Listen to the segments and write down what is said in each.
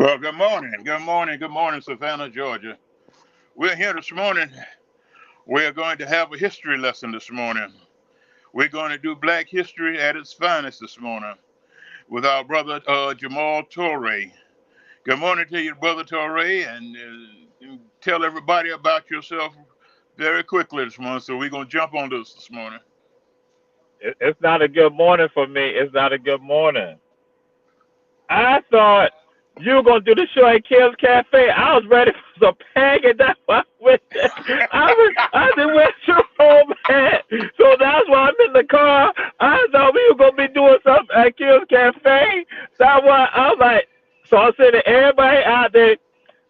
Well, good morning. Good morning. Good morning, Savannah, Georgia. We're here this morning. We're going to have a history lesson this morning. We're going to do Black history at its finest this morning with our brother Jamal Torre. Good morning to you, brother Torre, and tell everybody about yourself very quickly this morning. So we're going to jump on this morning. It's not a good morning for me. It's not a good morning. I thought you were gonna do the show at Kim's Cafe. I was ready for some pancakes. That's why I went there. I just went to home, man. So that's why I'm in the car. I thought we were gonna be doing something at Kim's Cafe. That's why I was like, so I said to everybody out there,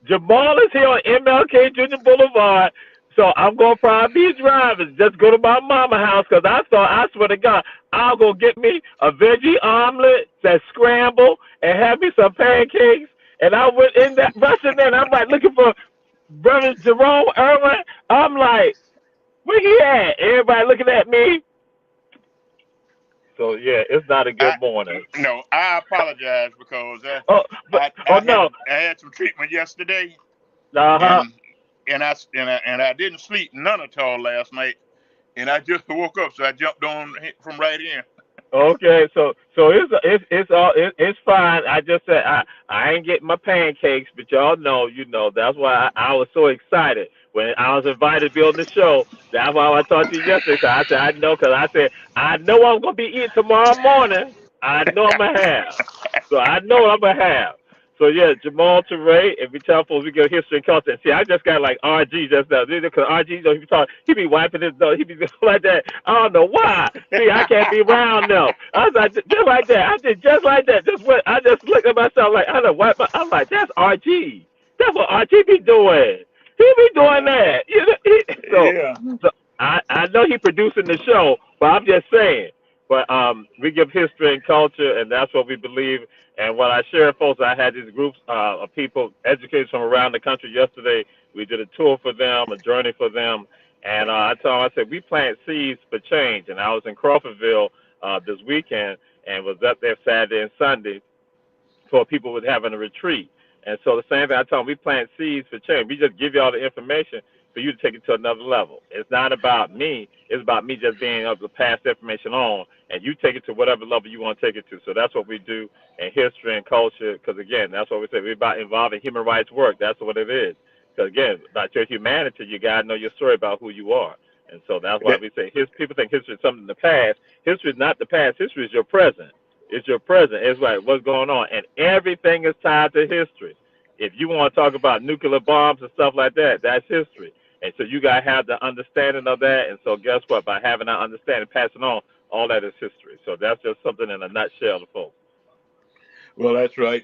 Jamal is here on MLK Junior Boulevard. So I'm gonna probably be driving. Just go to my mama house because I thought, I swear to God, I'll go get me a veggie omelet that scramble and have me some pancakes. And I went in that rushing in. I'm like looking for brother Jerome Irwin. I'm like, where he at? Everybody looking at me. So yeah, it's not a I good morning. no, I apologize because Oh, but oh no. I had some treatment yesterday, Uh huh. and I didn't sleep none at all last night, and I just woke up, so I jumped on from right in. Okay, so it's fine. I just said I ain't getting my pancakes, but y'all know, that's why I was so excited when I was invited to be on the show. That's why I talked to you yesterday. Cause I said I know, cause I said I know I'm gonna be eating tomorrow morning. I know I'm gonna have. So I know I'm gonna have. So yeah, Jamal Teray, if we tell folks we go history and culture. And see, I just got like RG just now. Because RG, he be talking, he be wiping his nose, he be just like that. I don't know why. See, I can't be around them. I was like, just like that. I did just like that. Just what I just looked at myself like I don't wipe my. I'm like, that's RG. That's what RG be doing. He be doing Yeah, that. So yeah. so I know he producing the show, but I'm just saying. But we give history and culture, and that's what we believe. And what I shared, folks, I had these groups of people, educators from around the country yesterday. We did a tour for them, a journey for them. And I told them, I said, we plant seeds for change. And I was in Crawfordville this weekend and was up there Saturday and Sunday for people with having a retreat. And so the same thing I told them, we plant seeds for change. We just give you all the information for you to take it to another level. It's not about me. It's about me just being able to pass the information on, and you take it to whatever level you want to take it to. So that's what we do in history and culture, because, again, that's what we say. We're about involving human rights work. That's what it is. Because, again, about your humanity, you got to know your story about who you are. And so that's why That- we say people think history is something in the past. History is not the past. History is your present. It's your present. It's like what's going on, and everything is tied to history. If you want to talk about nuclear bombs and stuff like that, that's history. And so you gotta have the understanding of that. And so guess what? By having that understanding, passing on, all that is history. So that's just something in a nutshell, to folks. well, that's right.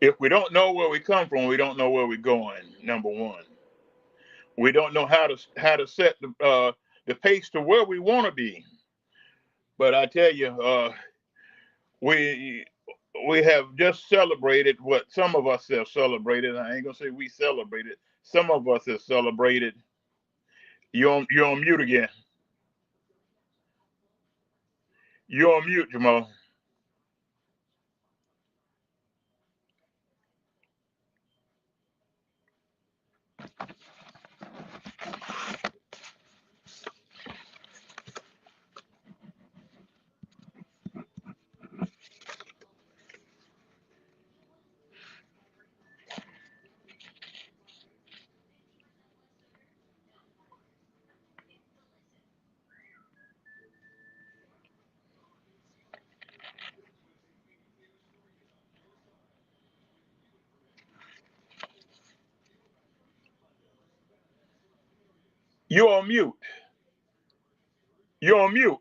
If we don't know where we come from, we don't know where we're going. Number one, we don't know how to set the pace to where we want to be. But I tell you, we we have just celebrated what some of us have celebrated. I ain't gonna say we celebrated. Some of us have celebrated. You're on mute again. You're on mute, Jamal. You're on mute. You're on mute.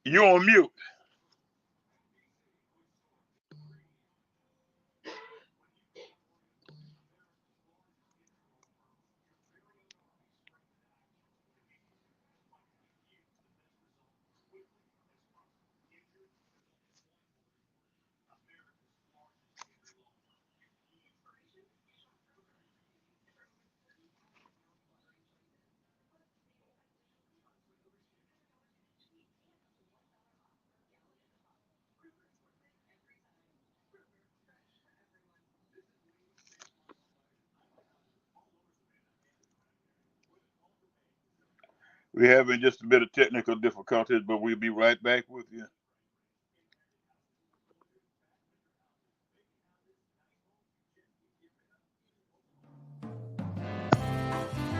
You're on mute. We're having just a bit of technical difficulties, but we'll be right back with you.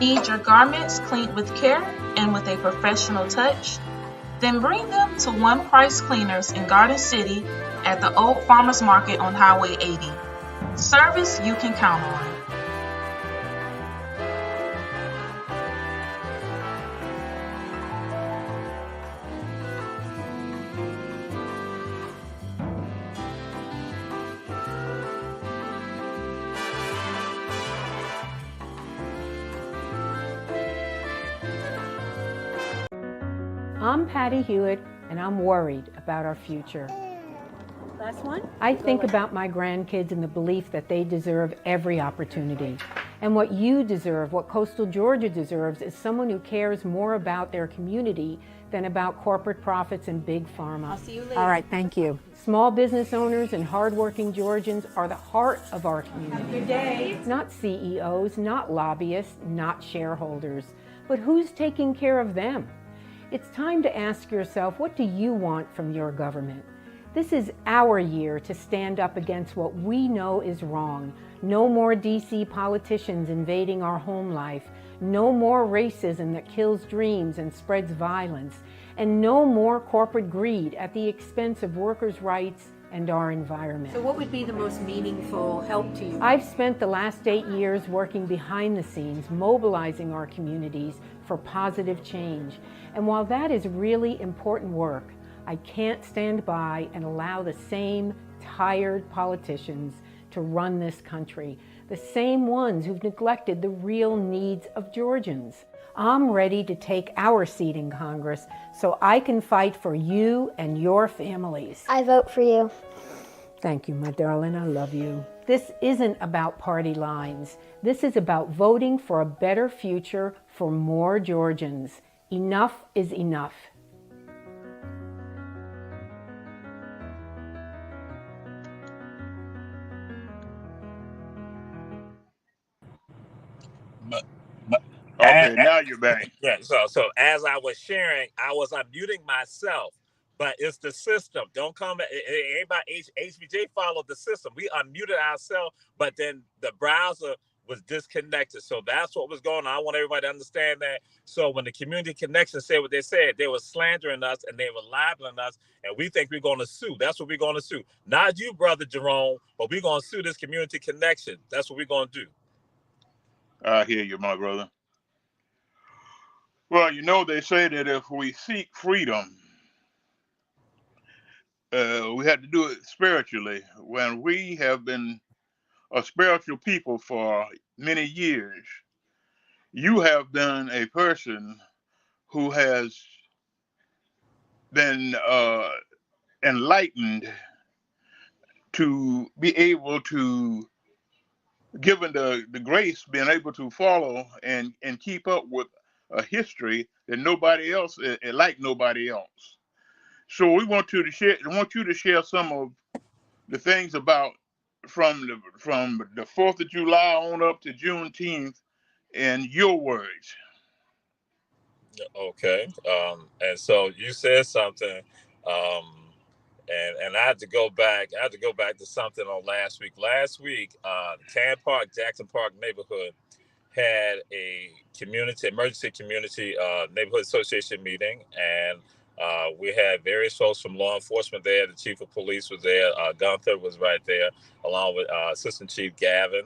Need your garments cleaned with care and with a professional touch? Then bring them to One Price Cleaners in Garden City at the Old Farmers Market on Highway 80. Service you can count on. I'm Patty Hewitt, and I'm worried about our future. Last one? I think about my grandkids and the belief that they deserve every opportunity. And what you deserve, what coastal Georgia deserves, is someone who cares more about their community than about corporate profits and big pharma. I'll see you later. All right, thank you. Small business owners and hardworking Georgians are the heart of our community. Have a good day. Not CEOs, not lobbyists, not shareholders. But who's taking care of them? It's time to ask yourself, what do you want from your government? This is our year to stand up against what we know is wrong. No more DC politicians invading our home life. No more racism that kills dreams and spreads violence. And no more corporate greed at the expense of workers' rights and our environment. So what would be the most meaningful help to you? I've spent the last 8 years working behind the scenes, mobilizing our communities for positive change. And while that is really important work, I can't stand by and allow the same tired politicians to run this country, the same ones who've neglected the real needs of Georgians. I'm ready to take our seat in Congress so I can fight for you and your families. I vote for you. Thank you, my darling. I love you. This isn't about party lines. This is about voting for a better future for more Georgians. Enough is enough. Okay, now you're back. Yeah. So as I was sharing, I was unmuting myself, but it's the system. Don't come. Everybody, HBJ followed the system. We unmuted ourselves, but then the browser was disconnected. So that's what was going on. I want everybody to understand that. So when the community connection said what they said, they were slandering us and they were libeling us, and we think we're going to sue. That's what we're going to sue. Not you, Brother Jerome, but we're going to sue this community connection. That's what we're going to do. I hear you, my brother. Well, you know, they say that if we seek freedom, we have to do it spiritually. When we have been a spiritual people for many years, you have been a person who has been enlightened to be able to, given the grace, being able to follow and keep up with a history that nobody else like nobody else. So we want you to share some of the things about from the 4th of July on up to Juneteenth in your words. Okay. And so you said something, and I had to go back. I had to go back to something on last week. Last week, Can Park, Jackson Park neighborhood had a emergency community neighborhood association meeting, and we had various folks from law enforcement there. The chief of police was there. Gunther was right there, along with Assistant Chief Gavin,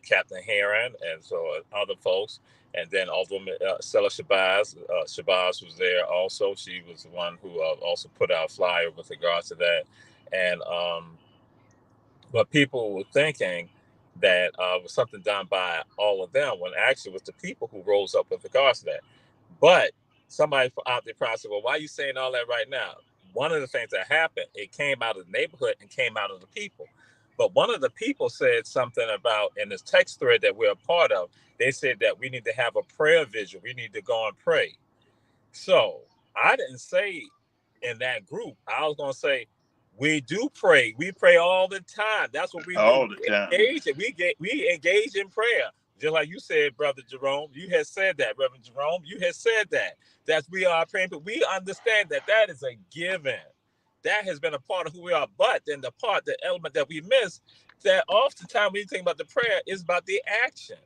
Captain Heron, and so other folks. And then Alderman Stella Shabazz. Shabazz was there also. She was the one who also put out a flyer with regards to that. And but people were thinking that was something done by all of them, when actually it was the people who rose up with regards to that. But somebody out there probably said, well, why are you saying all that right now? One of the things that happened, it came out of the neighborhood and came out of the people. But one of the people said something about, in this text thread that we're a part of, they said that we need to have a prayer vigil. We need to go and pray. So I didn't say in that group, I was going to say, we do pray. We pray all the time. That's what we all do. The time. We engage in prayer. Just like you said, Brother Jerome, you had said that, Reverend Jerome, you had said that we are praying, but we understand that is a given. That has been a part of who we are. But then the element that we miss, that oftentimes when you think about the prayer, is about the action.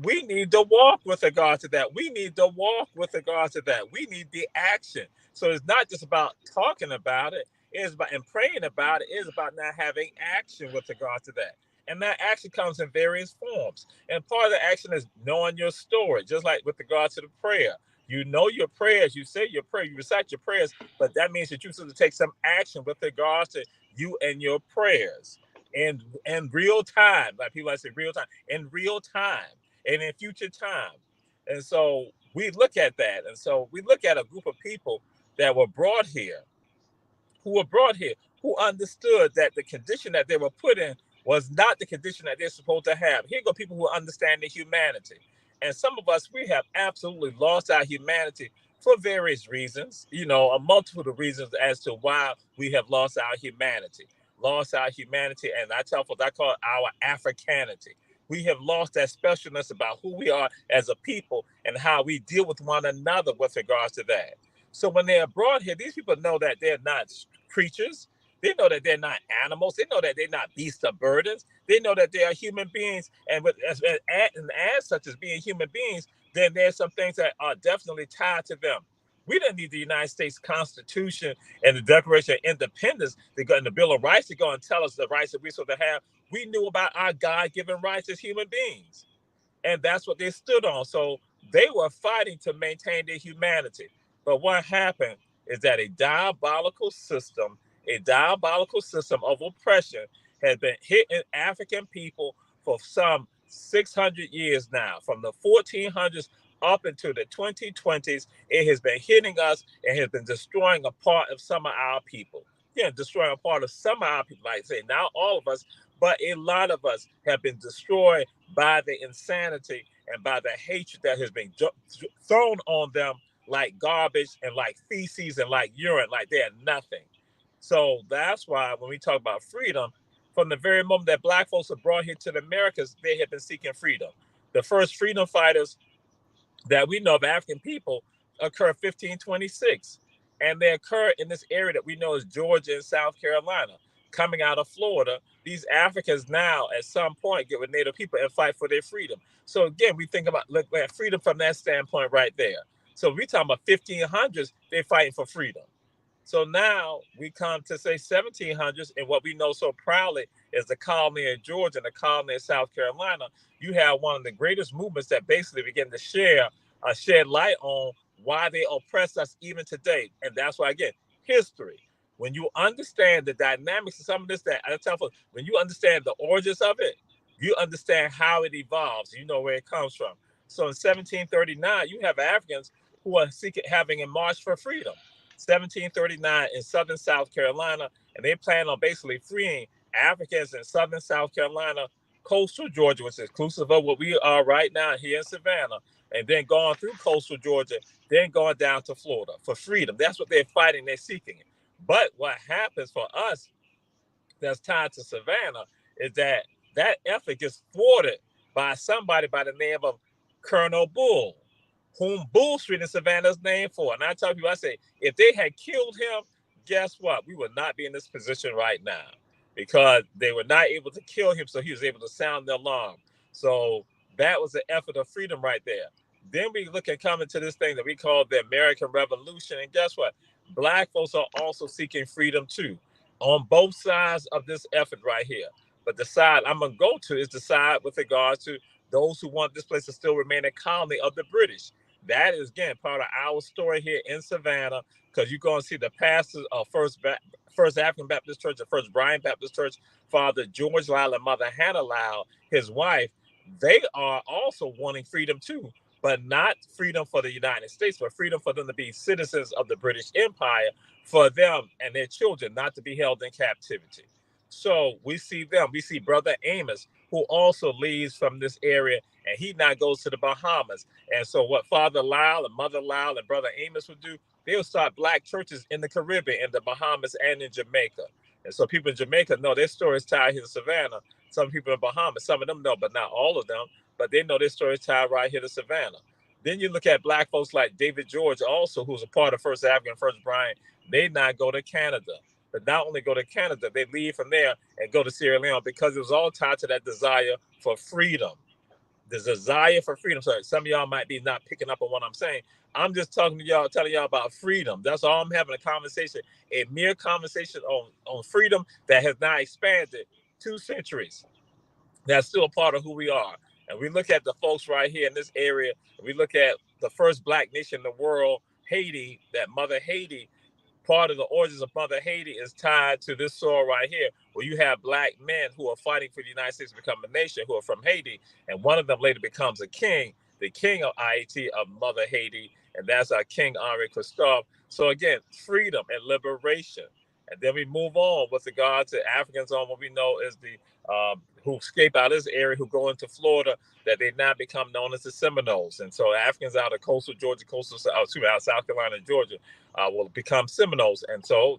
We need to walk with regard to that. We need to walk with regard to that. We need the action. So it's not just about talking about it. It's about and praying about it. It's about now having action with regard to that. And that action comes in various forms. And part of the action is knowing your story, just like with regard to the prayer. You know your prayers, you say your prayer, you recite your prayers, but that means that you have to take some action with regards to you and your prayers in real time. Like people like to say real time, in real time and in future time. And so we look at that. And so we look at a group of people that were brought here, who understood that the condition that they were put in was not the condition that they're supposed to have. Here go people who understand the humanity. And some of us, we have absolutely lost our humanity for various reasons, a multitude of reasons as to why we have lost our humanity. And I tell folks, I call it our Africanity. We have lost that specialness about who we are as a people and how we deal with one another with regards to that. So when they are brought here, these people know that they're not creatures. They know that they're not animals. They know that they're not beasts of burdens. They know that they are human beings. And as such as being human beings, then there's some things that are definitely tied to them. We don't need the United States Constitution and the Declaration of Independence and the Bill of Rights to go and tell us the rights that we're supposed to have. We knew about our God-given rights as human beings. And that's what they stood on. So they were fighting to maintain their humanity. But what happened is that a diabolical system of oppression has been hitting African people for some 600 years now. From the 1400s up into the 2020s, it has been hitting us and has been destroying a part of some of our people. Yeah, destroying a part of some of our people. Like I say, not all of us, but a lot of us have been destroyed by the insanity and by the hatred that has been thrown on them like garbage and like feces and like urine, like they're nothing. So that's why when we talk about freedom, from the very moment that Black folks were brought here to the Americas, they have been seeking freedom. The first freedom fighters that we know of African people occur 1526. And they occur in this area that we know as Georgia and South Carolina. Coming out of Florida, these Africans now at some point get with Native people and fight for their freedom. So again, we think about look at freedom from that standpoint right there. So we talking about 1500s, they're fighting for freedom. So now we come to say 1700s, and what we know so proudly is the colony of Georgia and the colony of South Carolina. You have one of the greatest movements that basically begin to shed light on why they oppress us even today. And that's why, again, history. When you understand the dynamics of some of this, that I tell folks, when you understand the origins of it, you understand how it evolves. You know where it comes from. So in 1739, you have Africans who are having a march for freedom. 1739 in southern South Carolina, and they plan on basically freeing Africans in southern South Carolina, coastal Georgia, which is inclusive of what we are right now here in Savannah, and then going through coastal Georgia, then going down to Florida for freedom. That's what they're fighting, they're seeking it. But what happens for us that's tied to Savannah is that effort gets thwarted by somebody by the name of Colonel Bull, whom Bull Street in Savannah is named for. And I tell people, I say, if they had killed him, guess what? We would not be in this position right now because they were not able to kill him, so he was able to sound the alarm. So that was the effort of freedom right there. Then we look at coming to this thing that we call the American Revolution. And guess what? Black folks are also seeking freedom too, on both sides of this effort right here. But the side I'm going to go to is the side with regards to those who want this place to still remain a colony of the British. That is, again, part of our story here in Savannah, because you're going to see the pastors of First African Baptist Church, the First Bryan Baptist Church, Father George Lyle and Mother Hannah Lyle, his wife. They are also wanting freedom too, but not freedom for the United States, but freedom for them to be citizens of the British Empire, for them and their children not to be held in captivity. So we see them. We see Brother Amos, who also leaves from this area, and he now goes to the Bahamas. And so what Father Lyle and Mother Lyle and Brother Amos would do, they'll start Black churches in the Caribbean, in the Bahamas, and in Jamaica. And so people in Jamaica know their story is tied here to Savannah. Some people in Bahamas, some of them know, but not all of them. but they know their story is tied right here to Savannah. Then you look at black folks like David George also, who's a part of First African, First Brian. They not go to Canada. But not only go to Canada, they leave from there and go to Sierra Leone because it was all tied to that desire for freedom. The desire for freedom. So some of y'all might be not picking up on what I'm saying. I'm just talking to y'all, telling y'all about freedom. That's all I'm having a conversation, a mere conversation on freedom that has now expanded 2 centuries. That's still a part of who we are. And we look at the folks right here in this area. We look at the first black nation in the world, Haiti, that Mother Haiti. Part of the origins of Mother Haiti is tied to this soil right here, where you have black men who are fighting for the United States to become a nation, who are from Haiti, and one of them later becomes a king, the king of IAT of Mother Haiti, and that's our King Henri Christophe. So again, freedom and liberation. And then we move on with regard to Africans on what we know is the who escape out of this area, who go into Florida, that they now become known as the Seminoles. And so Africans out of coastal Georgia, out South Carolina, and Georgia, will become Seminoles. And so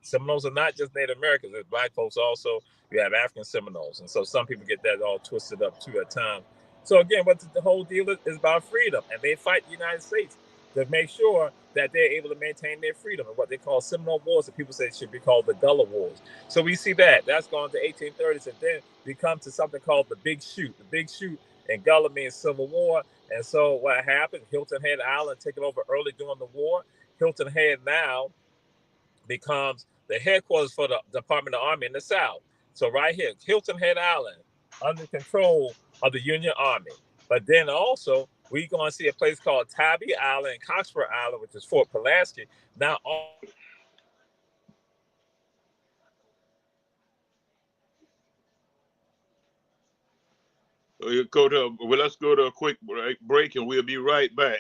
Seminoles are not just Native Americans, there's black folks also. We have African Seminoles. And so some people get that all twisted up too at times. So again, what the whole deal is about freedom. And they fight the United States to make sure that they're able to maintain their freedom, and what they call Seminole Wars, that people say should be called the Gullah Wars. So we see that's gone to 1830s, and then we come to something called the Big Shoot. The Big Shoot in Gullah means Civil War. And so what happened, Hilton Head Island taken over early during the war. Hilton Head now becomes the headquarters for the Department of the Army in the South. So right here, Hilton Head Island, under control of the Union Army. But then also, we're going to see a place called Tybee Island and Cockspur Island, which is Fort Pulaski. Now, let's go to a quick break, and we'll be right back.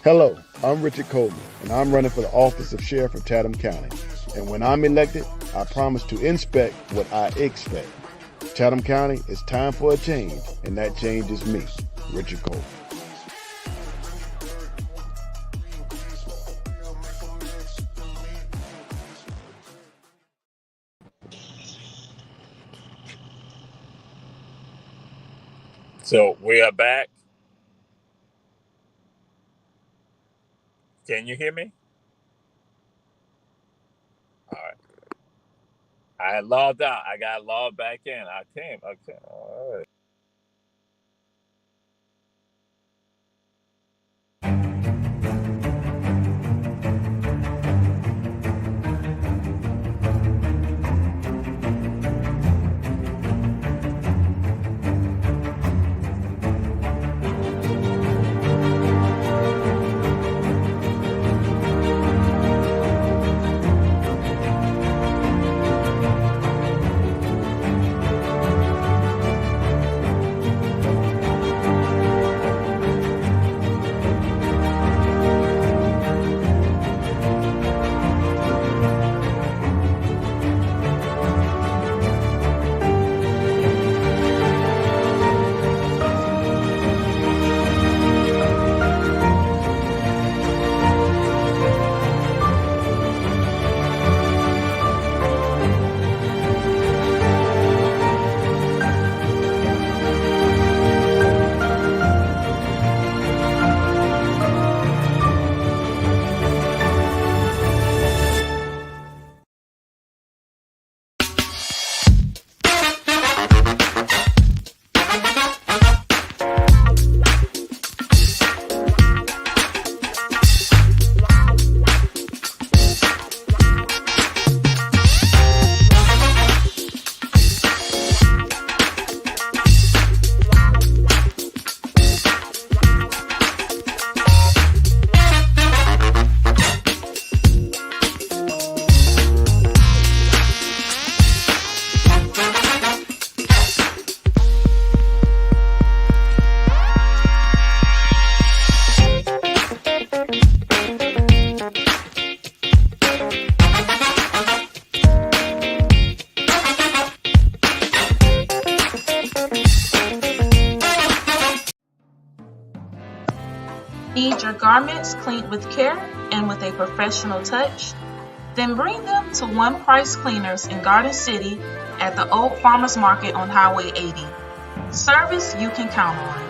Hello, I'm Richard Coleman, and I'm running for the office of Sheriff of Chatham County. And when I'm elected, I promise to inspect what I expect. Chatham County, it's time for a change, and that change is me, Richard Coleman. so we are back. Can you hear me? All right. I had logged out. I got logged back in. I came. Okay. All right. your garments cleaned with care and with a professional touch? Then bring them to One Price Cleaners in Garden City at the Old Farmers Market on Highway 80. Service you can count on.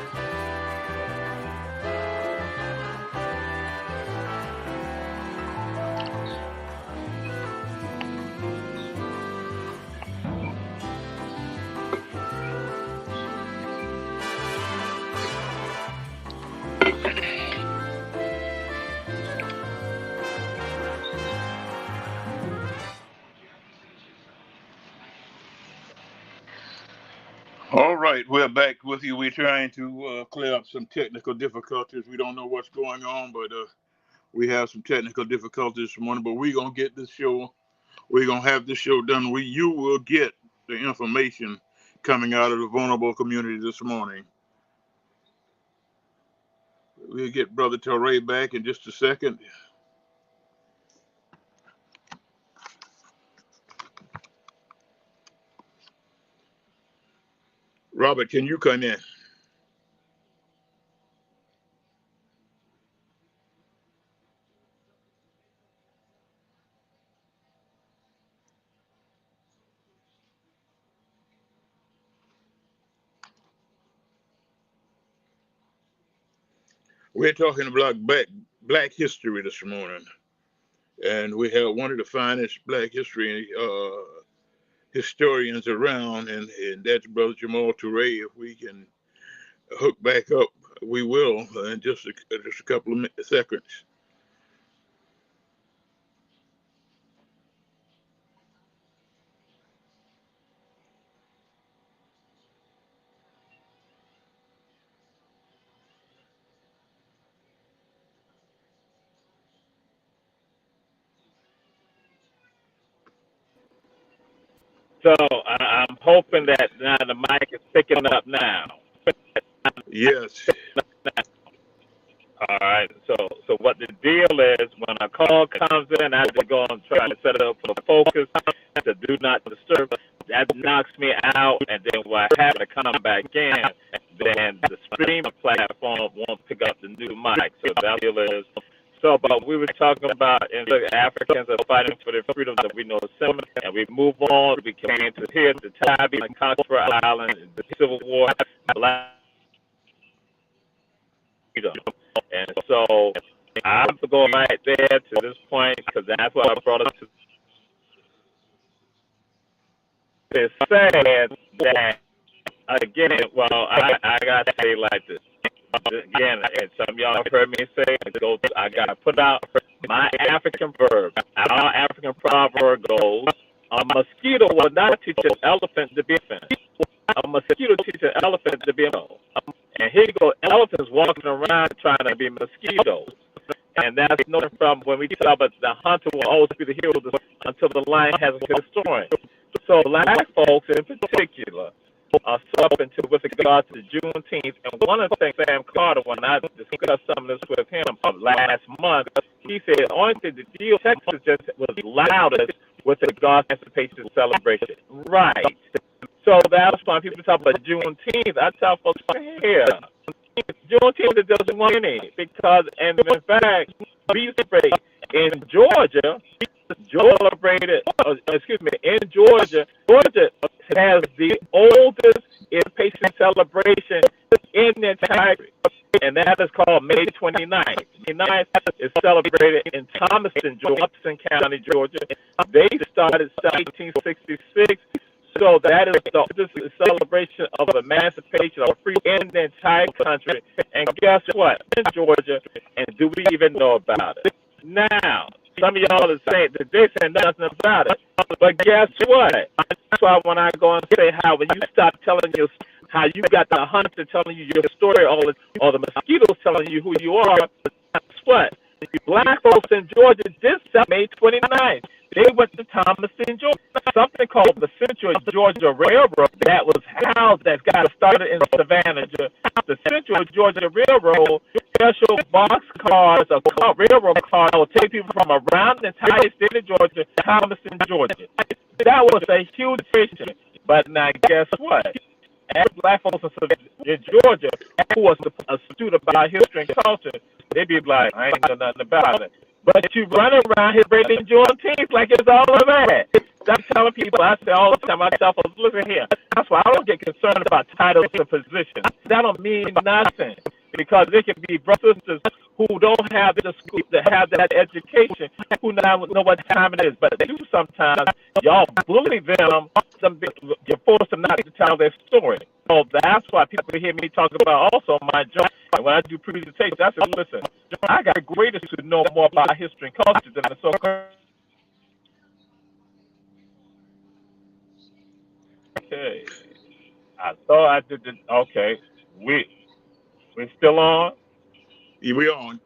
All right, we're back with you. We're trying to clear up some technical difficulties. We don't know what's going on, but we have some technical difficulties this morning. But we're gonna get this show. We're gonna have this show done. You will get the information coming out of the vulnerable community this morning. We'll get Brother Torrey back in just a second. Robert, can you come in? We're talking about black history this morning, and we have one of the finest black history historians around, and that's Brother Jamal Touré. If we can hook back up, we will in just a couple of seconds. So I'm hoping that now the mic is picking up now. Yes. All right. So what the deal is, when a call comes in, I have to go and try to set it up for the focus to do not disturb. That knocks me out, and then when I have to come back in, then the streaming platform won't pick up the new mic. So that deal is. So, but we were talking about, and look, Africans are fighting for their freedom that we know similar, and we move on. We came to here, the Tabi, Conqueror Island, the Civil War, Black freedom. And so I'm going right there to this point because that's what I brought up to. It's sad that, again, well, I got to say it like this. Again, and some of y'all have heard me say, I got to put out my African verb. Our African proverb goes, a mosquito will not teach an elephant to be a fence. A mosquito teaches an elephant to be a mole. And here you go, elephants walking around trying to be mosquitoes. And that's no problem when we talk about the hunter will always be the hero until the lion has a historian. So black folks in particular are suffering with regard to Juneteenth. And one of the things Sam Carter, when I discussed some of this with him last month, he said the only thing the deal Texas just was loudest with regard to emancipation celebration. Right. So that's why people talk about Juneteenth. I tell folks here, Juneteenth doesn't want any because, and in fact, we celebrate in Georgia. In Georgia has the oldest emancipation celebration in the entire, and that is called May 29th. May 9th is celebrated in Thomaston, Jefferson County, Georgia. They started 1866. So that is the oldest celebration of emancipation of free in the entire country. And guess what? In Georgia, and do we even know about it? Now, some of y'all are saying that they say nothing about it. But guess what? That's why when I go and say how when you stop telling your how you got the hunter telling you your story, or the mosquitoes telling you who you are, guess what? Black folks in Georgia did May 29th. They went to Thomaston, Georgia. Something called the Central Georgia Railroad that was housed, that got started in Savannah. The Central Georgia Railroad, special box cars, railroad cars that will take people from around the entire state of Georgia to Thomaston, Georgia. That was a huge mission. But now guess what? As black folks in Georgia, who was a student about history and culture, They be like, I ain't know nothing about it. But you run around here breaking Juneteenth like it's all of that. I'm telling people, I say all the time, I tell folks, listen here. That's why I don't get concerned about titles and positions. That don't mean nothing. Because there can be brothers and sisters who don't have the school, that have that education, who now know what time it is. But they do sometimes, y'all bully them, you force them not to tell their story. So that's why people hear me talk about also my job. When I do presentations, I say, listen, I got the greatest to know more about history and culture than the so-called. Okay. I thought I did the, okay. We still on? Yeah, we on.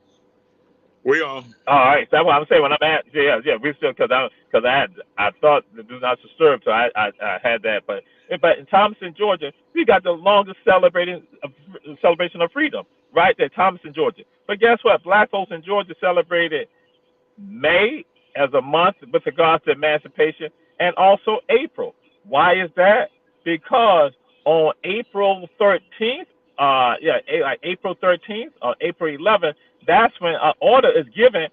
We on. All right, that's what I'm saying. When I'm at, we still I thought the do not disturb, so I had that. But in Thomaston, Georgia, we got the longest celebration of freedom right there, Thomaston, Georgia. But guess what? Black folks in Georgia celebrated May as a month with regards to emancipation, and also April. Why is that? Because on April 13th, April 13th or April 11th, that's when an order is given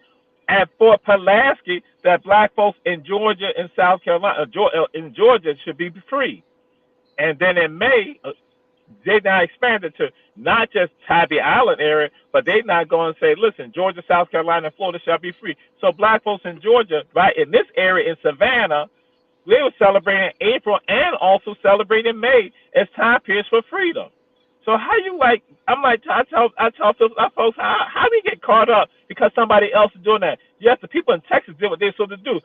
at Fort Pulaski that black folks in Georgia and South Carolina, in Georgia, should be free. And then in May, they now expanded to not just Tybee Island area, but they now going to say, listen, Georgia, South Carolina, and Florida shall be free. So black folks in Georgia, right, in this area in Savannah, they were celebrating April and also celebrating May as time periods for freedom. So how you like? I'm like, I tell folks, how do you get caught up because somebody else is doing that? Yes, the people in Texas did what they're supposed to do.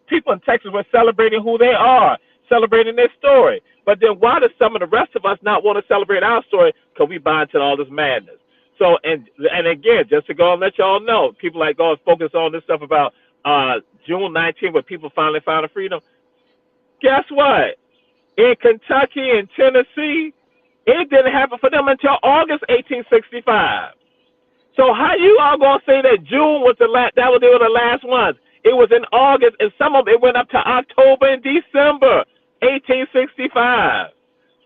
People in Texas were celebrating who they are, celebrating their story. But then why does some of the rest of us not want to celebrate our story? Because we buy into all this madness. So and again, just to go and let y'all know, people like go and focus on this stuff about June 19th, where people finally found freedom. Guess what? In Kentucky and Tennessee, it didn't happen for them until August 1865. So how you all gonna say that June was they were the last ones? It was in August, and some of it went up to October and December 1865.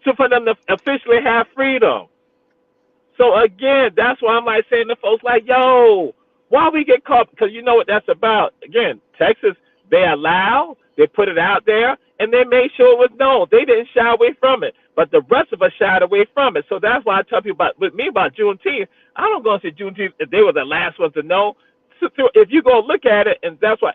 So for them to officially have freedom. So again, that's why I'm like saying to folks like, yo, why we get caught? Because you know what that's about. Again, Texas, they allow, they put it out there, and they made sure it was known. They didn't shy away from it. But the rest of us shied away from it. So that's why I tell people about Juneteenth. I don't go and say Juneteenth if they were the last ones to know. So if you go look at it, and that's why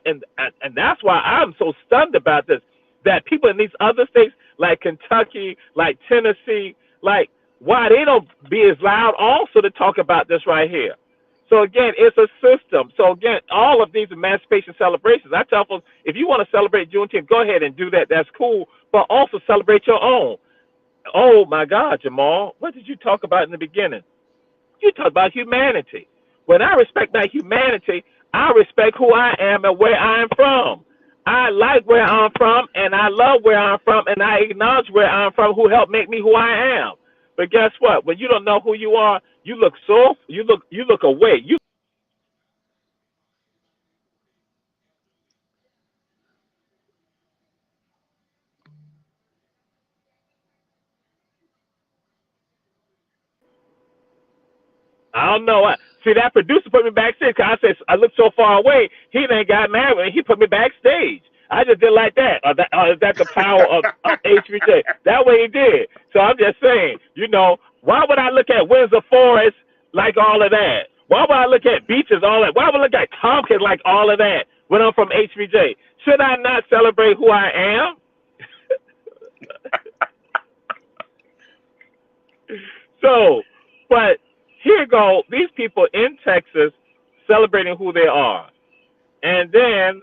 I'm so stunned about this, that people in these other states like Kentucky, like Tennessee, like why they don't be as loud also to talk about this right here. So again, it's a system. So again, all of these emancipation celebrations, I tell folks, if you want to celebrate Juneteenth, go ahead and do that. That's cool. But also celebrate your own. Oh my God, Jamal, what did you talk about in the beginning? You talked about humanity. When I respect my humanity, I respect who I am and where I'm from. I like where I'm from, and I love where I'm from, and I acknowledge where I'm from, who helped make me who I am. But guess what? When you don't know who you are, you look away. I don't know. See, that producer put me backstage because I looked so far away. He then got mad when he put me backstage. I just did like that. Is that the power of HBJ? That way he did. So I'm just saying, why would I look at Windsor Forest like all of that? Why would I look at beaches, all that? Why would I look at Tompkins like all of that when I'm from HBJ? Should I not celebrate who I am? So, but here go these people in Texas celebrating who they are. And then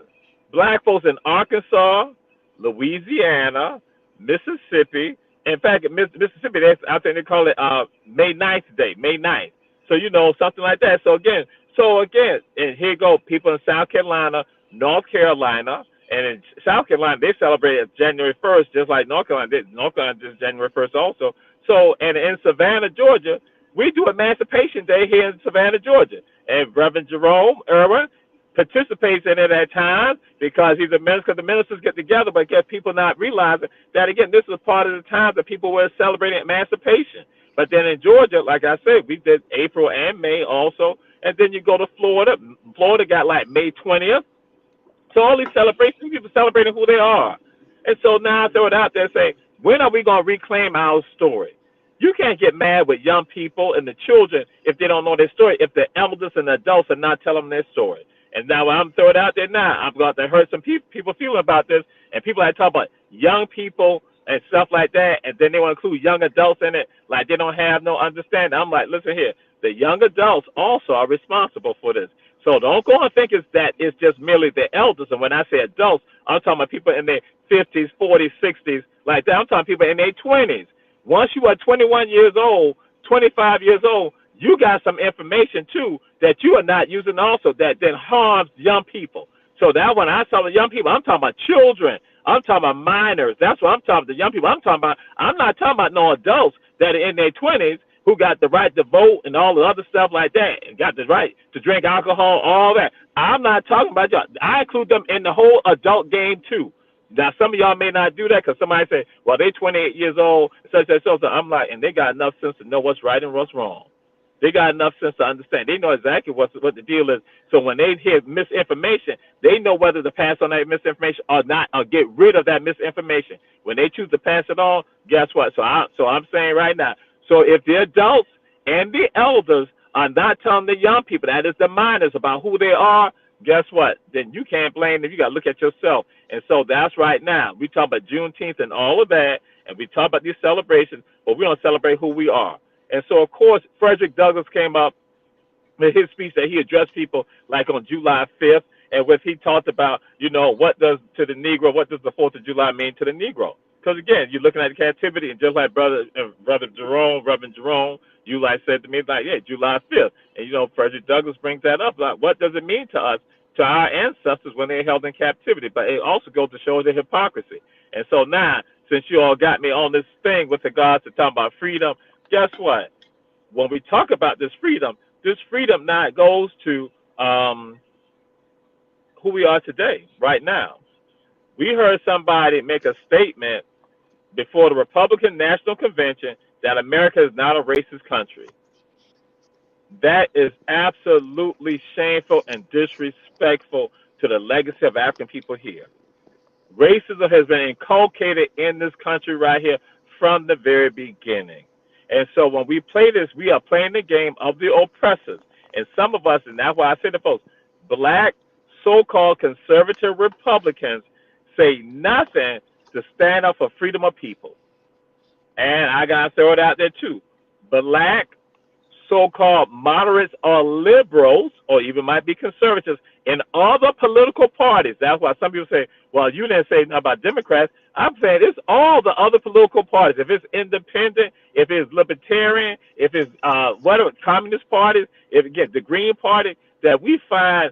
black folks in Arkansas, Louisiana, Mississippi. In fact, Mississippi, I think they call it May 9th Day, May 9th. So, something like that. So again, and here go people in South Carolina, North Carolina, and in South Carolina, they celebrate January 1st, just like North Carolina did. North Carolina did January 1st also. So, and in Savannah, Georgia, we do Emancipation Day here in Savannah, Georgia. And Reverend Jerome Irwin participates in it at times because he's a minister, because the ministers get together, but get people not realizing that, again, this is part of the time that people were celebrating emancipation. But then in Georgia, like I said, we did April and May also. And then you go to Florida. Florida got like May 20th. So all these celebrations, people celebrating who they are. And so now I throw it out there and say, when are we going to reclaim our story? You can't get mad with young people and the children if they don't know their story, if the elders and the adults are not telling them their story. And now I'm throwing it out there now. I'm going to hurt some people feeling about this, and people that talk about young people and stuff like that, and then they want to include young adults in it, like they don't have no understanding. I'm like, listen here, the young adults also are responsible for this. So don't go and think it's just merely the elders. And when I say adults, I'm talking about people in their 50s, 40s, 60s, like that. I'm talking people in their 20s. Once you are 21 years old, 25 years old, you got some information too that you are not using also that then harms young people. So that when I talk about young people, I'm talking about children. I'm talking about minors. That's what I'm talking about, the young people. I'm not talking about no adults that are in their 20s who got the right to vote and all the other stuff like that and got the right to drink alcohol, all that. I'm not talking about y'all. I include them in the whole adult game too. Now, some of y'all may not do that because somebody say, well, they're 28 years old, such and so. I'm like, and they got enough sense to know what's right and what's wrong. They got enough sense to understand. They know exactly what the deal is. So when they hear misinformation, they know whether to pass on that misinformation or not, or get rid of that misinformation. When they choose to pass it on, guess what? So I'm saying right now, so if the adults and the elders are not telling the young people, that is the minors, about who they are, guess what? Then you can't blame them. You got to look at yourself. And so that's right now. We talk about Juneteenth and all of that, and we talk about these celebrations, but we don't celebrate who we are. And so, of course, Frederick Douglass came up with his speech that he addressed people like on July 5th, and with he talked about, what does to the Negro, what does the 4th of July mean to the Negro? Because, again, you're looking at captivity, and just like Reverend Jerome, you like said to me, like, yeah, July 5th. And, Frederick Douglass brings that up. Like, what does it mean to us, to our ancestors when they held in captivity? But it also goes to show the hypocrisy. And so now, since you all got me on this thing with regards to talking about freedom, guess what? When we talk about this freedom now goes to who we are today, right now. We heard somebody make a statement before the Republican National Convention that America is not a racist country. That is absolutely shameful and disrespectful to the legacy of African people here. Racism has been inculcated in this country right here from the very beginning. And so when we play this, we are playing the game of the oppressors. And some of us, and that's why I say to folks, black so-called conservative Republicans say nothing to stand up for freedom of people. And I got to throw it out there too. Black so-called moderates or liberals, or even might be conservatives, in other political parties. That's why some people say, well, you didn't say nothing about Democrats. I'm saying it's all the other political parties. If it's independent, if it's libertarian, if it's whatever, communist parties, if again the Green Party, that we find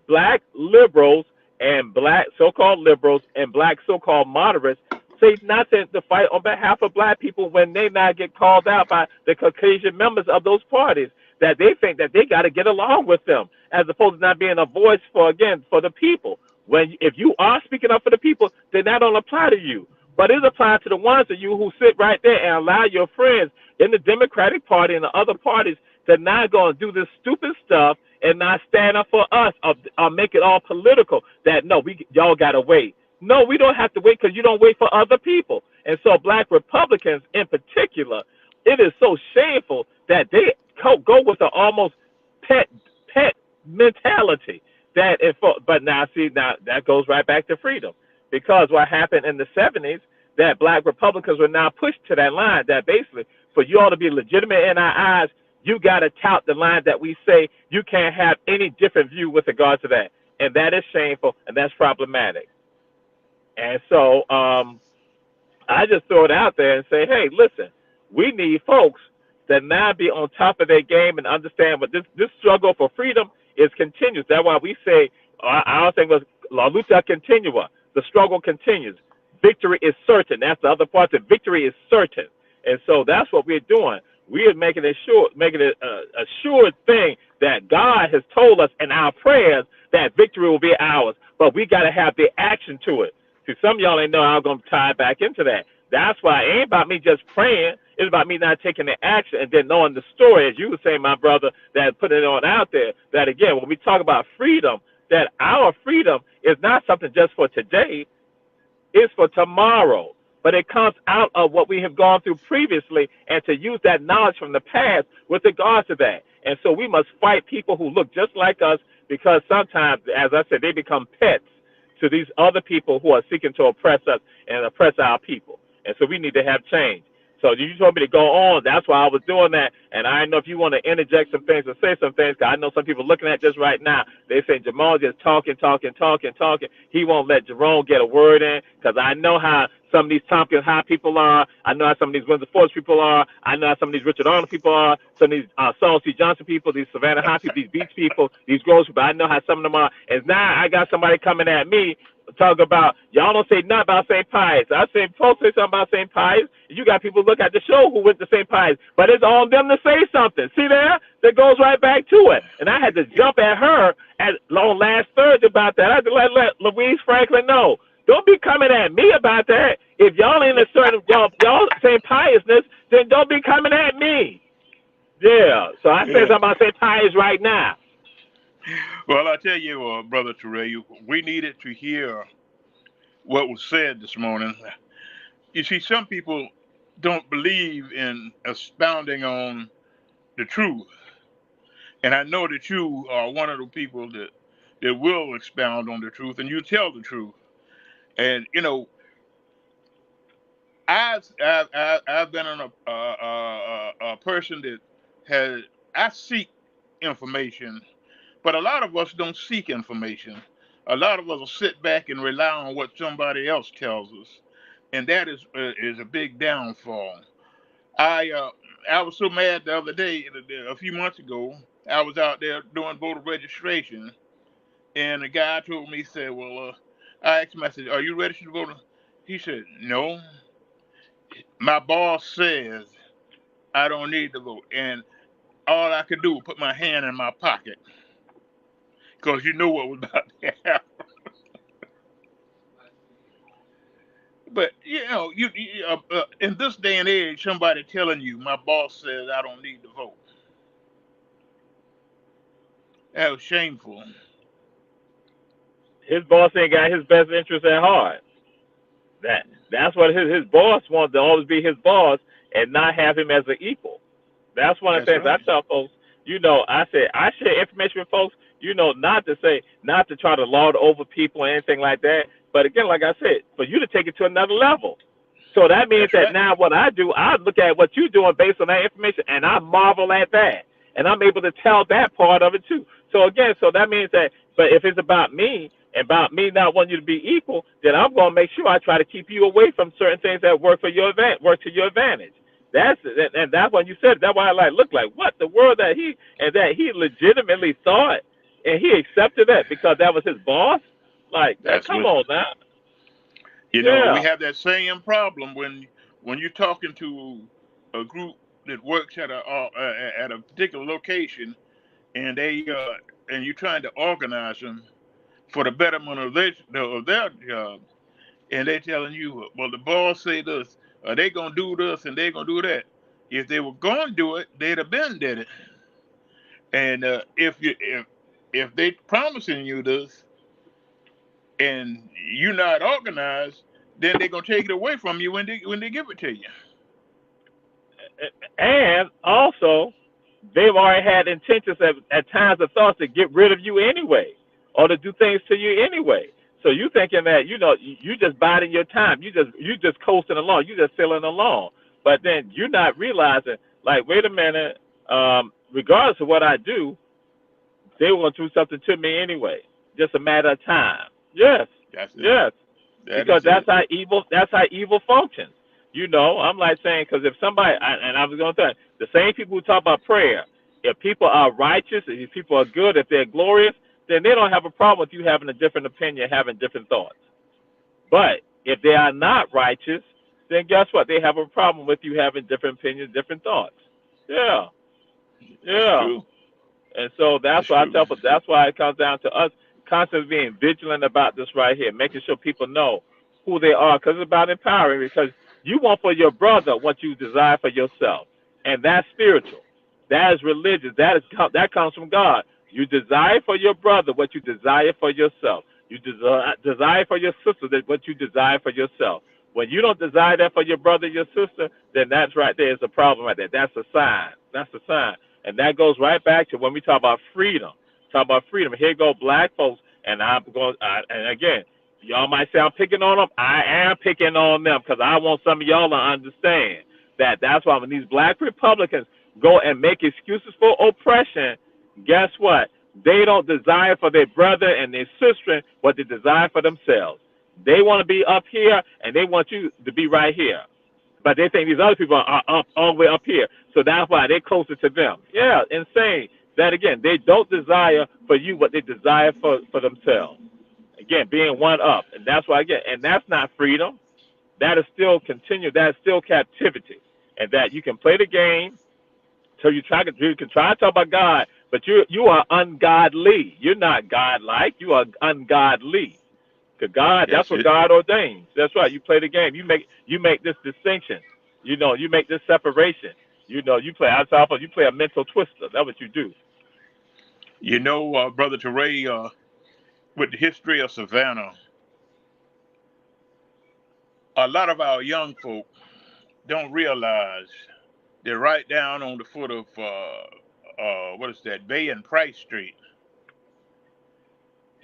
black liberals and black so-called liberals and black so-called moderates say nothing to fight on behalf of black people when they not get called out by the Caucasian members of those parties, that they think that they got to get along with them, as opposed to not being a voice for the people. When if you are speaking up for the people, then that don't apply to you. But it applies to the ones of you who sit right there and allow your friends in the Democratic Party and the other parties to not go and do this stupid stuff and not stand up for us or make it all political. That no, y'all gotta wait. No, we don't have to wait because you don't wait for other people. And so black Republicans in particular, it is so shameful that they go with the almost pet mentality. But now that goes right back to freedom, because what happened in the 70s, that black Republicans were now pushed to that line that basically for you all to be legitimate in our eyes, you got to tout the line that we say. You can't have any different view with regard to that. And that is shameful and that's problematic. And so I just throw it out there and say, hey, listen, we need folks that now be on top of their game and understand what this struggle for freedom is continuous. That's why we say, our thing was La Lucha Continua. The struggle continues. Victory is certain. That's the other part. The victory is certain. And so that's what we're doing. We are making it a sure thing that God has told us in our prayers that victory will be ours. But we got to have the action to it. See, some of y'all ain't know I'm going to tie back into that. That's why it ain't about me just praying. It's about me not taking the action and then knowing the story, as you were saying, my brother, that put it on out there. That again, when we talk about freedom, that our freedom is not something just for today. It's for tomorrow. But it comes out of what we have gone through previously, and to use that knowledge from the past with regards to that. And so we must fight people who look just like us, because sometimes, as I said, they become pets to these other people who are seeking to oppress us and oppress our people. And so we need to have change. So you told me to go on. That's why I was doing that. And I don't know if you want to interject some things or say some things, because I know some people looking at this right now. They say Jamal just talking. He won't let Jerome get a word in, because I know how some of these Tompkins High people are. I know how some of these Windsor Forest people are. I know how some of these Richard Arnold people are. Some of these Saul C. Johnson people, these Savannah High people, these Beach people, these Groves people. I know how some of them are. And now I got somebody coming at me talk about, y'all don't say nothing about St. Pius. I say, folks say something about St. Pius. You got people look at the show who went to St. Pius, but it's on them to say something. See there? That goes right back to it. And I had to jump at her on last Thursday about that. I had to let Louise Franklin know. Don't be coming at me about that. If y'all ain't a certain y'all St. Piousness, then don't be coming at me. Yeah. So I say something about St. Pius right now. Well, I tell you, Brother Terrell, we needed to hear what was said this morning. You see, some people don't believe in expounding on the truth. And I know that you are one of the people that will expound on the truth, and you tell the truth. And, you know, I've been a person that I seek information. But a lot of us don't seek information. A lot of us will sit back and rely on what somebody else tells us, and that is a big downfall. I was so mad the other day, a few months ago. I was out there doing voter registration, and the guy told me, he said, "Well, I asked him, I said, are you registered voter?" He said, "No, my boss says I don't need to vote," and all I could do was put my hand in my pocket, because you know what was about to happen. But you know, in this day and age, somebody telling you, "My boss says I don't need to vote," that was shameful. His boss ain't got his best interest at heart. That's what his boss wants, to always be his boss and not have him as an equal. That's one of the That's things I right. tell folks. I share information with folks. Not to try to lord over people or anything like that. But again, like I said, for you to take it to another level. So that means That's that right. now what I do, I look at what you're doing based on that information, and I marvel at that, and I'm able to tell that part of it too. So again, so that means that. But if it's about me and about me not wanting you to be equal, then I'm gonna make sure I try to keep you away from certain things that work to your advantage. That's when you said it. That's why I look like what the world that he legitimately thought and he accepted that because that was his boss. Like that, That's come what on now. we Yeah. have that same problem when you're talking to a group that works at a particular location, and and you're trying to organize them for the betterment of their job, and they telling you, well, the boss say this, they gonna do this, and they gonna do that. If they were gonna do it, they'd have been did it. And if they promising you this, and you're not organized, then they're gonna take it away from you when they give it to you. And also, they've already had intentions at times of thoughts to get rid of you anyway, or to do things to you anyway. So you thinking that you just biding your time, you just coasting along, you just sailing along, but then you're not realizing like, wait a minute, regardless of what I do, they want to do something to me anyway. Just a matter of time. Yes, That's it. yes, That because is it. that's how evil functions. I'm like saying, because if somebody, and I was going to say, the same people who talk about prayer, if people are righteous, if people are good, if they're glorious, then they don't have a problem with you having a different opinion, having different thoughts. But if they are not righteous, then guess what? They have a problem with you having different opinions, different thoughts. Yeah, That's yeah. true. And so that's That's why I true. tell people, that's why it comes down to us constantly being vigilant about this right here, making sure people know who they are, because it's about empowering. Because You want for your brother what you desire for yourself, and that's spiritual. That is religious. That comes from God. You desire for your brother what you desire for yourself. You desire for your sister what you desire for yourself. When you don't desire that for your brother, your sister, then that's right there is a problem right there. That's a sign. That's a sign. And that goes right back to when we talk about freedom. Talk about freedom. Here go black folks, and I'm going. And again, y'all might say I'm picking on them. I am picking on them because I want some of y'all to understand that that's why when these black Republicans go and make excuses for oppression, guess what? They don't desire for their brother and their sister what they desire for themselves. They want to be up here, and they want you to be right here. But they think these other people are up all the way up here. So that's why they're closer to them. Yeah, insane. That again, they don't desire for you what they desire for themselves. Again, being one up. And that's why again, and that's not freedom. That is still continue, that is still captivity. And that you can play the game so you can try to talk about God, but you are ungodly. You're not godlike, you are ungodly. Because God, that's what God ordains. That's right. You play the game. You make this distinction. You know, you make this separation. You know, you play you play a mental twister. That's what you do. You know, Brother Teray, with the history of Savannah, a lot of our young folk don't realize they're right down on the foot of what is that, Bay and Price Street.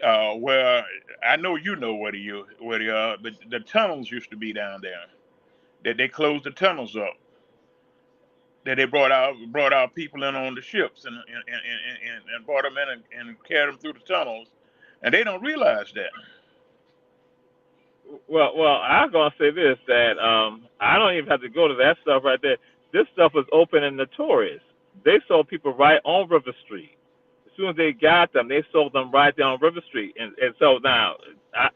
Where I know you know where the tunnels used to be down there. That they closed the tunnels up. That they brought our people in on the ships and brought them in and carried them through the tunnels, and they don't realize that. Well, I'm gonna say this that I don't even have to go to that stuff right there. This stuff was open and notorious. They sold people right on River Street. As soon as they got them, they sold them right there on River Street. And so now,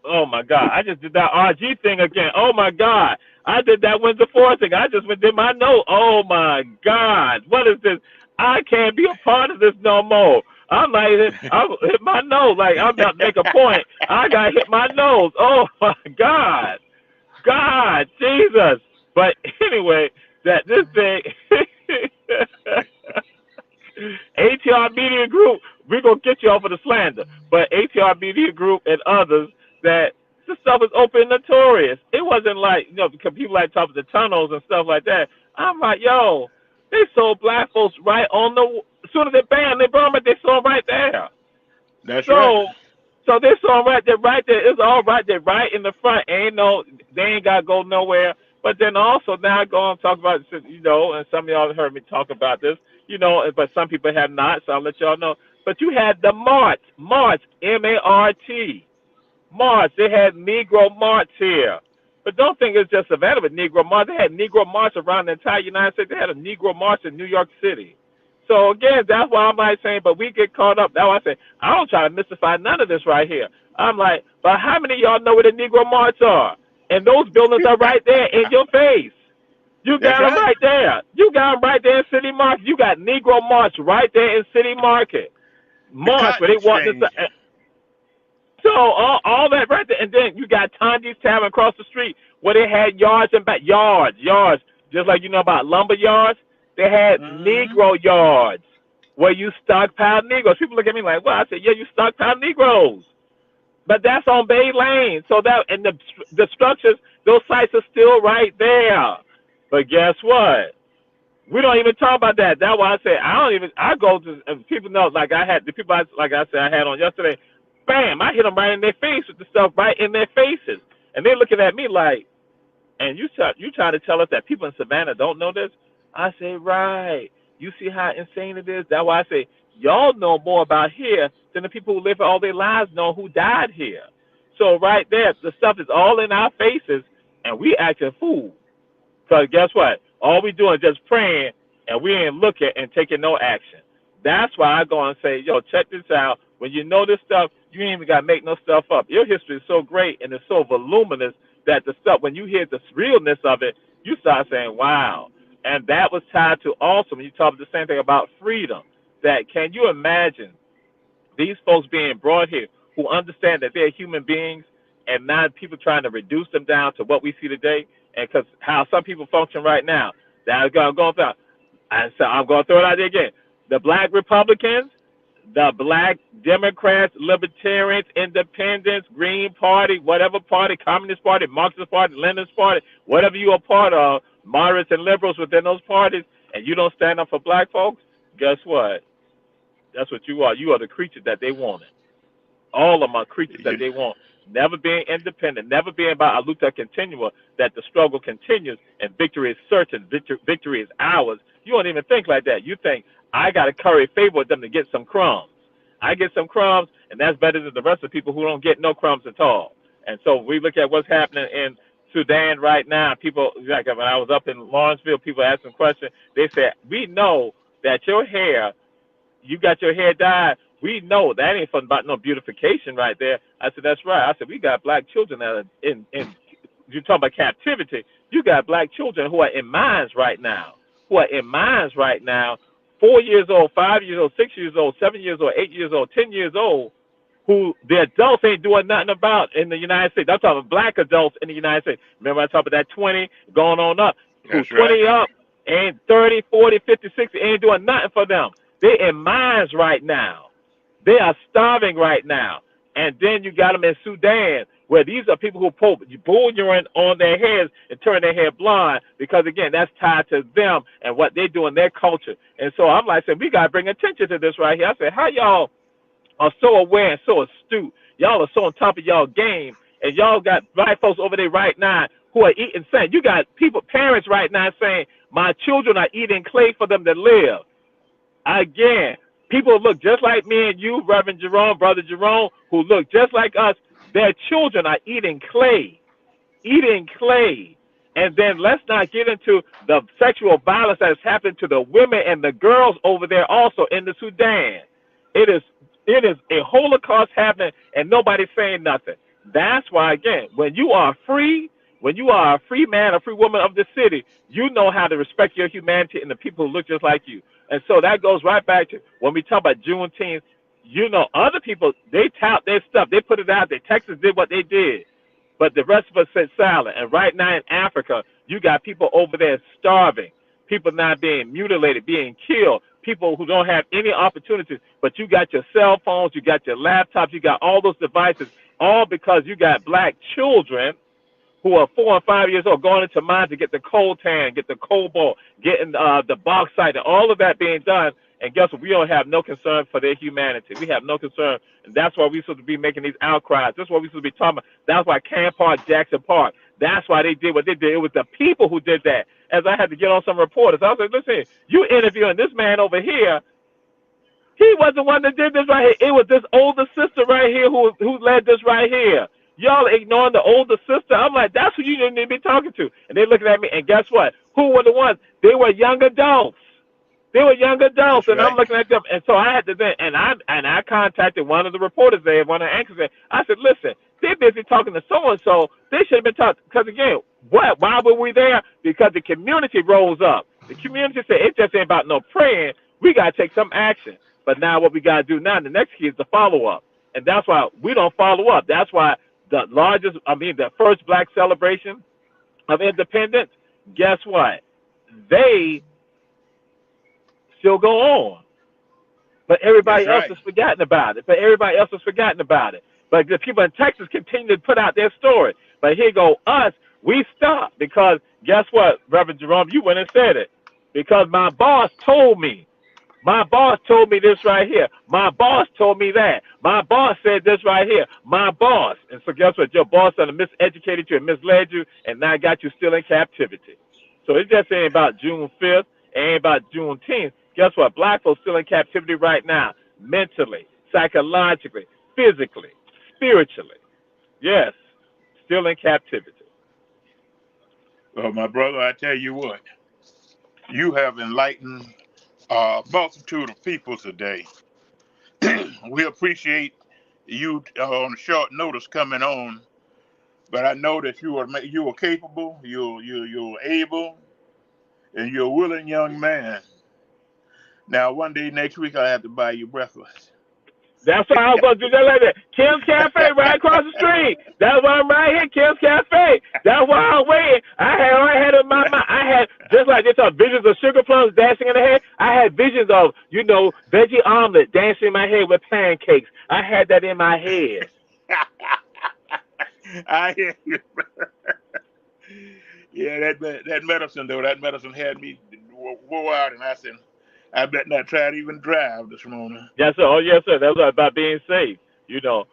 oh my God, I just did that RG thing again. Oh my God, I did that Windsor Forest thing. I just did my note. Oh my God, what is this? I can't be a part of this no more. I'm like, I hit my nose. Like, I'm about to make a point. I got to hit my nose. Oh my God, Jesus. But anyway, that this thing. ATR Media Group, we're going to get you off of the slander. But ATR Media Group and others, that this stuff is open and notorious. It wasn't like, you know, because people like talk about the tunnels and stuff like that. I'm like, yo, they sold black folks right on the, as soon as they banned, they brought them, they sold right there. That's right. So they saw right there. It's all right there, right in the front. They ain't got to go nowhere. But then also now go and talk about, you know, and some of y'all heard me talk about this, you know, but some people have not, so I'll let y'all know. But you had the March, M-A-R-T, March. They had Negro March here. But don't think it's just Savannah with Negro March. They had Negro March around the entire United States. They had a Negro March in New York City. So again, that's why I'm like saying, but we get caught up. That's why I say, I don't try to mystify none of this right here. I'm like, but how many of y'all know where the Negro March are? And those buildings are right there in your face. You got them right there. You got them right there in City Market. You got Negro March right there in City Market. March, where they want this. So all that right there. And then you got Tanji's Tavern across the street where they had yards and back. Yards. Just like you know about lumber yards. They had Negro yards where you stockpile Negroes. People look at me like, well, I said, yeah, you stockpile Negroes. But that's on Bay Lane. So that, and the structures, those sites are still right there. But guess what? We don't even talk about that. That's why I say I go to, and people know, like I had, the people, like I said, I had on yesterday, bam, I hit them right in their face with the stuff right in their faces. And they're looking at me like, and you trying to tell us that people in Savannah don't know this? I say, right. You see how insane it is? That's why I say, y'all know more about here than the people who live all their lives know who died here. So right there, the stuff is all in our faces, and we acting fool. Because guess what? All we doing is just praying, and we ain't looking and taking no action. That's why I go and say, yo, check this out. When you know this stuff, you ain't even got to make no stuff up. Your history is so great, and it's so voluminous that the stuff, when you hear the realness of it, you start saying, wow. And that was tied to also, when you talk the same thing about freedom, that can you imagine these folks being brought here who understand that they're human beings and not people trying to reduce them down to what we see today? and because how some people function right now. That's going to go through. And so I'm going to throw it out there again. The black Republicans, the black Democrats, Libertarians, Independents, Green Party, whatever party, Communist Party, Marxist Party, Leninist Party, whatever you are part of, moderates and liberals within those parties, and you don't stand up for black folks, guess what? That's what you are. You are the creature that they wanted. All of them are creatures that they want. Never being independent, never being about a luta continua, that the struggle continues and victory is certain, victory is ours. You don't even think like that. You think, I got to curry favor with them to get some crumbs. I get some crumbs, and that's better than the rest of the people who don't get no crumbs at all. And so we look at what's happening in Sudan right now. People, like when I was up in Lawrenceville, people asking questions. They said, we know that your hair, you got your hair dyed. We know that ain't fun about no beautification right there. I said, that's right. I said, we got black children that are in you talk about captivity. You got black children who are in mines right now, 4 years old, 5 years old, 6 years old, 7 years old, 8 years old, 10 years old, who the adults ain't doing nothing about in the United States. I'm talking black adults in the United States. Remember I talked about that 20 going on up. That's 20 right. up and 30, 40, 50, 60 ain't doing nothing for them. They in mines right now. They are starving right now. And then you got them in Sudan, where these are people who pour bull urine on their heads and turn their hair blonde because, again, that's tied to them and what they do in their culture. And so I'm like, saying, we got to bring attention to this right here. I said, how y'all are so aware and so astute? Y'all are so on top of y'all game, and y'all got black folks over there right now who are eating sand. You got people, parents right now saying, my children are eating clay for them to live. Again, people look just like me and you, Reverend Jerome, Brother Jerome, who look just like us. Their children are eating clay. And then let's not get into the sexual violence that has happened to the women and the girls over there also in the Sudan. It is a Holocaust happening, and nobody's saying nothing. That's why, again, when you are free, when you are a free man, a free woman of the city, you know how to respect your humanity and the people who look just like you. And so that goes right back to when we talk about Juneteenth. You know, other people, they tout their stuff. They put it out there. Texas did what they did. But the rest of us sit silent. And right now in Africa, you got people over there starving, people not being mutilated, being killed, people who don't have any opportunities. But you got your cell phones, you got your laptops, you got all those devices, all because you got black children who are 4 and 5 years old going into mines to get the coltan, get the cobalt, getting the bauxite, and all of that being done. And guess what? We don't have no concern for their humanity. We have no concern. And that's why we're supposed to be making these outcries. That's why we're supposed to be talking about. That's why Camp Park, Jackson Park. That's why they did what they did. It was the people who did that. As I had to get on some reporters, I was like, listen, you interviewing this man over here. He wasn't the one that did this right here. It was this older sister right here who led this right here. Y'all ignoring the older sister. I'm like, that's who you need to be talking to. And they're looking at me, and guess what? Who were the ones? They were young adults. They were young adults, That's and right. I'm looking at them. And so I had to then, and I contacted one of the reporters there, one of the anchors there. I said, listen, they're busy talking to so-and-so. They should have been talking. Because, again, why were we there? Because the community rose up. The community said, it just ain't about no praying. We got to take some action. But now what we got to do now, the next key is the follow-up. And that's why we don't follow up. That's why the first black celebration of independence, guess what? They still go on. But everybody That's else right. has forgotten about it. But the people in Texas continue to put out their story. But here go us, we stop because guess what, Reverend Jerome, you went and said it. Because my boss told me. My boss told me this right here. My boss told me that. My boss said this right here. My boss. And so guess what? Your boss done miseducated you and misled you and now got you still in captivity. So it just ain't about June 5th. It ain't about Juneteenth. Guess what? Black folks still in captivity right now. Mentally, psychologically, physically, spiritually. Yes. Still in captivity. Well, my brother, I tell you what, you have enlightened a multitude of people today. We appreciate you on short notice coming on, but I know that you are capable, you're able, and you're a willing young man. Now, one day next week, I have to buy you breakfast. That's why I was going to do that like that. Kim's Cafe right across the street. That's why I'm right here, Kim's Cafe. That's why I'm waiting. I had in my mind. I had, just like this, visions of sugar plums dancing in the head. I had visions of, veggie omelet dancing in my head with pancakes. I had that in my head. I hear you. Yeah, that medicine though. That medicine had me wore out, and I said, I bet not try to even drive this morning. Yes, sir. Oh, yes, sir. That's about being safe. Yeah.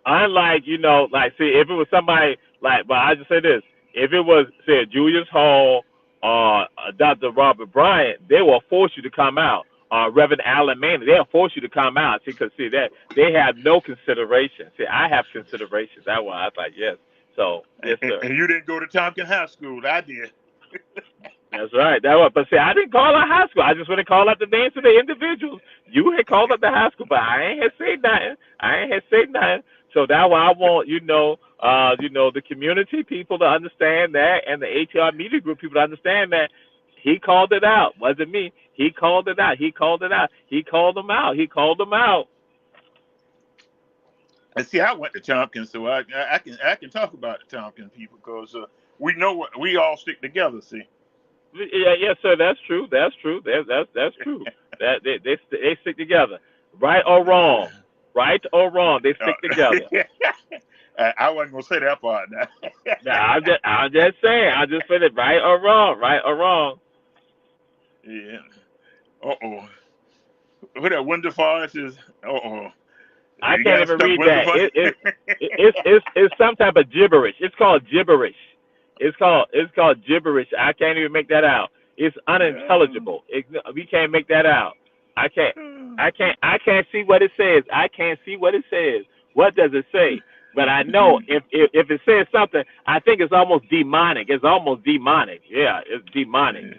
Unlike, like, see, if it was somebody, like, but I just say this, if it was, say, Julius Hall or Dr. Robert Bryant, they will force you to come out. Reverend Alan Manning, they'll force you to come out. See, because, see, that they have no consideration. See, I have consideration. That's why I was like, yes. So, yes, sir. And you didn't go to Tompkins High School. I did. That's right. But see, I didn't call out high school. I just want to call out the names of the individuals. You had called out the high school, but I ain't had say nothing. So that's why I want the community people to understand that, and the ATR Media Group people to understand that he called it out. Wasn't me. He called it out. He called it out. He called them out. He called them out. And see, I went to Tompkins, so I can talk about the Tompkins people because we know what we all stick together. See. Yeah, yes, sir. That's true. That's true. That's true. That they stick together, right or wrong, they stick together. I wasn't gonna say that part. Nah, I'm just saying. I just said it, right or wrong. Yeah. What that Winter Forest is? I can't even read that. It's some type of gibberish. It's called gibberish. It's called gibberish. I can't even make that out. It's unintelligible. We can't make that out. I can't see what it says. I can't see what it says. What does it say? But I know if it says something, I think it's almost demonic. It's almost demonic. Yeah, it's demonic.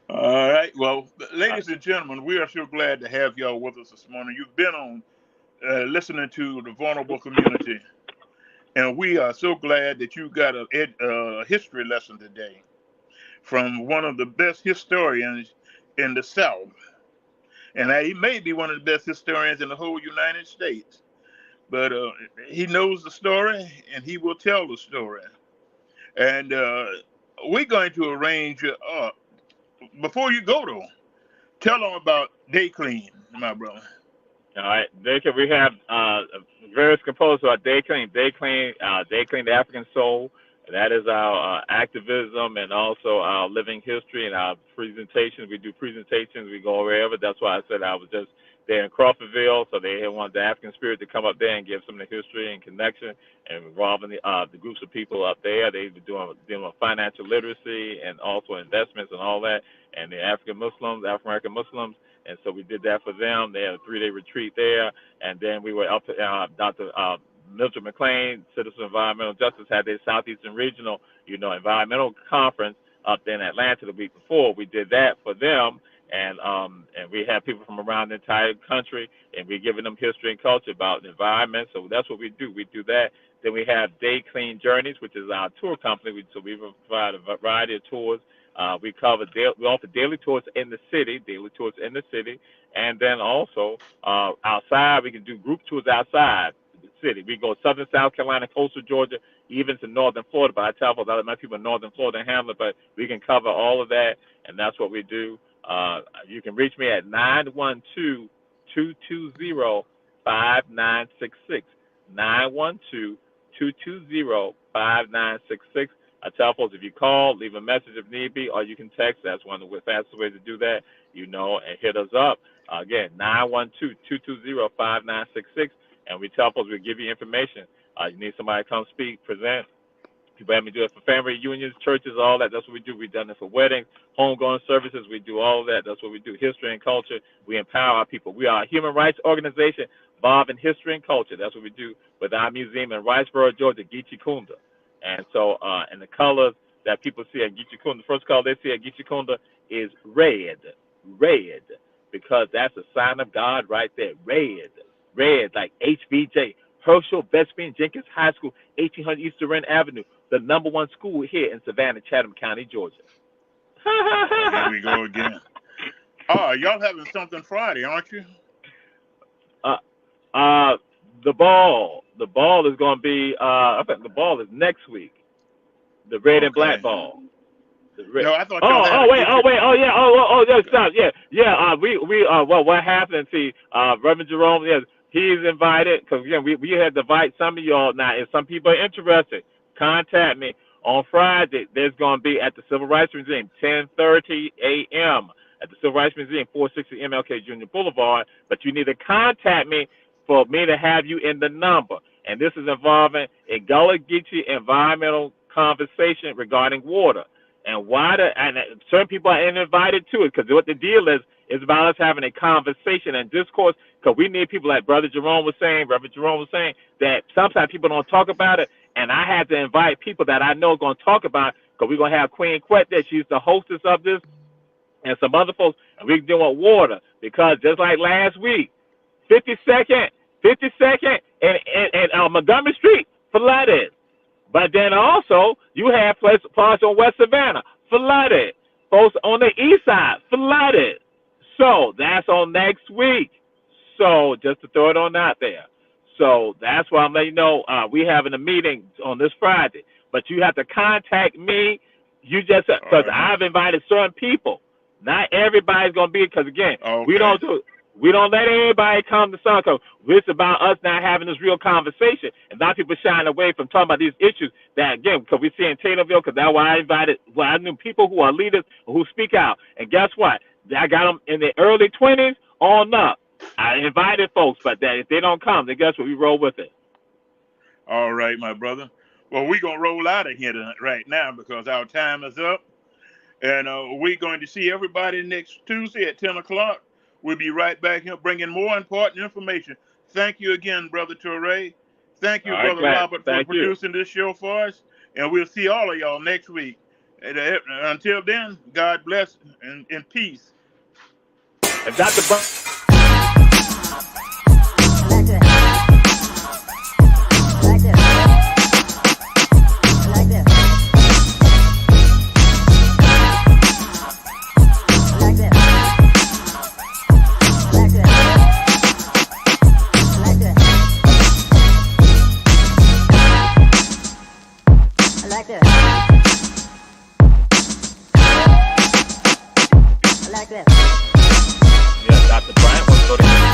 All right. Well, ladies and gentlemen, we are so glad to have y'all with us this morning. You've been on listening to the vulnerable community. And we are so glad that you got a history lesson today from one of the best historians in the South. And he may be one of the best historians in the whole United States. But he knows the story, and he will tell the story. And we're going to arrange, before you go, though, tell them about Day Clean, my brother. All right, we have various composers of Day Clean, the African Soul. That is our activism and also our living history and our presentations. We do presentations. We go wherever. That's why I said I was just there in Crawfordville, so they wanted the African Spirit to come up there and give some of the history and connection and involving the groups of people up there. They were dealing with financial literacy and also investments and all that. And the African American Muslims. And so we did that for them. They had a 3-day retreat there. And then we were up to Dr. Mildred McLean, Citizen Environmental Justice, had their Southeastern Regional, environmental conference up there in Atlanta the week before. We did that for them. And we had people from around the entire country, and we're giving them history and culture about the environment. So that's what we do. We do that. Then we have Day Clean Journeys, which is our tour company. So we provide a variety of tours. We offer daily tours in the city, and then also outside. We can do group tours outside the city. We go southern South Carolina, coastal Georgia, even to northern Florida. But I tell folks, I let my people in northern Florida and Hamlet, but we can cover all of that, and that's what we do. You can reach me at 912-220-5966. 912-220-5966. I tell folks, if you call, leave a message if need be, or you can text. That's one of the fastest ways to do that, and hit us up. Again, 912-220-5966. And we tell folks we'll give you information. You need somebody to come speak, present. People have me do it for family reunions, churches, all that. That's what we do. We've done it for weddings, homegoing services. We do all of that. That's what we do. History and culture. We empower our people. We are a human rights organization involved in history and culture. That's what we do with our museum in Riceboro, Georgia, Geechee Kunda. And so, and the colors that people see at Geechee Kunda, the first color they see at Geechee Kunda is red, because that's a sign of God right there. Red, like HBJ, Herschel Vespine Jenkins High School, 1800 East Duran Avenue, the #1 school here in Savannah, Chatham County, Georgia. Here we go again. Oh, y'all having something Friday, aren't you? Uh, the ball is going to be. I think the ball is next week. The red and black Okay. ball. No, I thought y'all had Wait, yeah, stop, yeah. Well, what happened? See, Reverend Jerome, yes, he's invited because again, we had to invite some of y'all now. If some people are interested, contact me on Friday. There's going to be at the Civil Rights Museum, 10:30 a.m. at the Civil Rights Museum, 460 MLK Jr. Boulevard. But you need to contact me for me to have you in the number. And this is involving a Gullah Geechee environmental conversation regarding water. And certain people are invited to it because what the deal is about us having a conversation and discourse because we need people like Reverend Jerome was saying that sometimes people don't talk about it, and I had to invite people that I know are going to talk about it because we're going to have Queen Quet there. She's the hostess of this and some other folks, and we're doing water because just like last week, 52nd and Montgomery Street flooded. But then also, you have parts on West Savannah flooded. Folks on the east side flooded. So that's on next week. So just to throw it on out there. So that's why I'm letting you know we're having a meeting on this Friday. But you have to contact me. You just because I've invited certain people. Not everybody's gonna be because again, we don't let anybody come to Sunco. It's about us not having this real conversation. And a lot of people shying away from talking about these issues that, again, because we see in Taylorville, because that's why I knew people who are leaders who speak out. And guess what? I got them in the early 20s on up. I invited folks, but that if they don't come, then guess what? We roll with it. All right, my brother. Well, we're going to roll out of here right now because our time is up. And we're going to see everybody next Tuesday at 10 o'clock. We'll be right back here bringing more important information. Thank you again, Brother Torrey. Thank you, Brother Robert, for producing this show for us. And we'll see all of y'all next week. And, until then, God bless and peace. And Dr. Dr. Bryant wants to go to